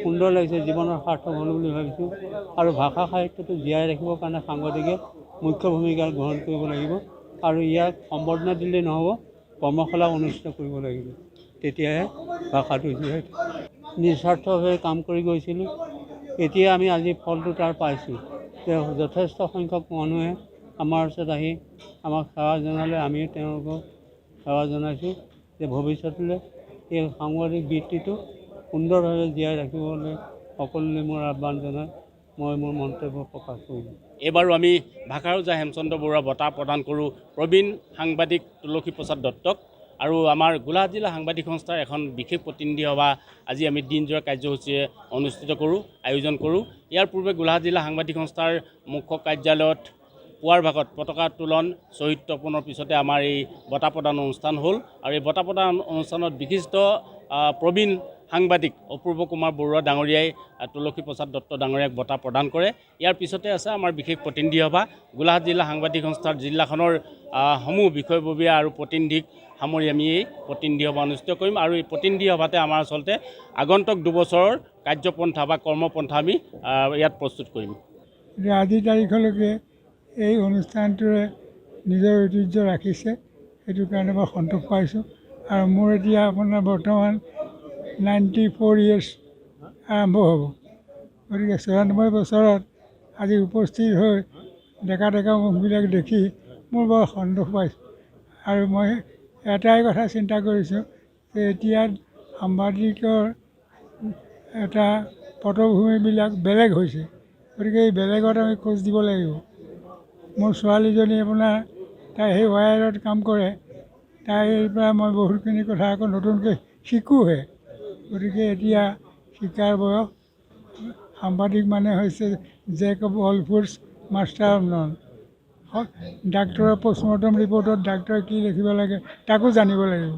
সুন্দৰ লাগিছে, জীৱনৰ সাৰ্থক হ'লো বুলি ভাবিছোঁ। আৰু ভাষা সাহিত্যটো জীয়াই ৰাখিবৰ কাৰণে সাংবাদিকে মুখ্য ভূমিকা গ্ৰহণ কৰিব লাগিব আৰু ইয়াক সম্বৰ্ধনা দিলেই নহ'ব, কৰ্মশালা অনুষ্ঠিত কৰিব লাগিব, তেতিয়াহে ভাষাটো জীয়াই থাকিব। নিস্বাৰ্থভাৱে কাম কৰি গৈছিলোঁ, এতিয়া আমি আজি ফলটো তাৰ পাইছোঁ। যথেষ্ট সংখ্যক মানুহে আমাৰ ওচৰত আহি আমাক সেৱা জনালে, আমিও তেওঁলোকক সেৱা জনাইছোঁ যে ভৱিষ্যতলৈ এই সাংবাদিক বৃত্তিটো সুন্দৰভাৱে জীয়াই ৰাখিবলৈ সকলোলৈ মোৰ আহ্বান জনাই মই মোৰ মন্তব্য প্ৰকাশ কৰিলোঁ। এইবাৰো আমি ভাষাৰ ৰজা হেমচন্দ্ৰ বৰুৱা বঁটা প্ৰদান কৰোঁ প্ৰবীণ সাংবাদিক তুলসী প্ৰসাদ দত্তক। আৰু আমাৰ গোলাঘাট জিলা সাংবাদিক সংস্থাৰ এখন বিশেষ প্ৰতিনিধি সভা আজি আমি দিনজোৰা কাৰ্যসূচীৰে অনুষ্ঠিত কৰোঁ, আয়োজন কৰোঁ। ইয়াৰ পূৰ্বে গোলাঘাট জিলা সাংবাদিক সংস্থাৰ মুখ্য কাৰ্যালয়ত পুৱাৰ ভাগত পতাকা উত্তোলন শ্বহীদ তৰ্পণৰ পিছতে আমাৰ এই বঁটা প্ৰদান অনুষ্ঠান হ'ল। আৰু এই বঁটা প্ৰদান অনুষ্ঠানত বিশিষ্ট প্ৰবীণ সাংবাদিক অপূৰ্ব কুমাৰ বৰুৱা ডাঙৰীয়াই তুলসী প্ৰসাদ দত্ত ডাঙৰীয়াক বঁটা প্ৰদান কৰে। ইয়াৰ পিছতে আছে আমাৰ বিশেষ প্ৰতিনিধি সভা। গোলাঘাট জিলা সাংবাদিক সংস্থাৰ জিলাখনৰ সমূহ বিষয়ববীয়া আৰু প্ৰতিনিধিক সামৰি আমি এই প্ৰতিনিধি সভা অনুষ্ঠিত কৰিম। আৰু এই প্ৰতিনিধি সভাতে আমাৰ আচলতে আগন্তুক দুবছৰৰ কাৰ্যপন্থা বা কৰ্মপন্থা আমি ইয়াত প্ৰস্তুত কৰিম। আজিৰ তাৰিখলৈকে এই অনুষ্ঠানটোৱে নিজৰ ঐতিহ্য ৰাখিছে, সেইটো কাৰণে মই সন্তোষ পাইছোঁ। আৰু মোৰ এতিয়া আপোনাৰ বৰ্তমান 94 years আৰম্ভ হ'ব। গতিকে 94 বছৰত আজি উপস্থিত হৈ ডেকা ডেকা মুখবিলাক দেখি মোৰ বৰ সন্তোষ পাইছোঁ। আৰু মই এটাই কথা চিন্তা কৰিছোঁ যে এতিয়া সাংবাদিকৰ এটা পটভূমিবিলাক বেলেগ হৈছে, গতিকে এই বেলেগত আমি খোজ দিব লাগিব। মোৰ ছোৱালীজনী আপোনাৰ তাই সেই ৱায়াৰত কাম কৰে, তাইৰ পৰা মই বহুতখিনি কথা আকৌ নতুনকৈ শিকোঁহে। গতিকে এতিয়া শিকাৰ বয়স। সাংবাদিক মানে হৈছে jack of all trades master of none. ডাক্তৰৰ পষ্টমৰ্টম ৰিপৰ্টত ডাক্তৰে কি লিখিব লাগে তাকো জানিব লাগিব।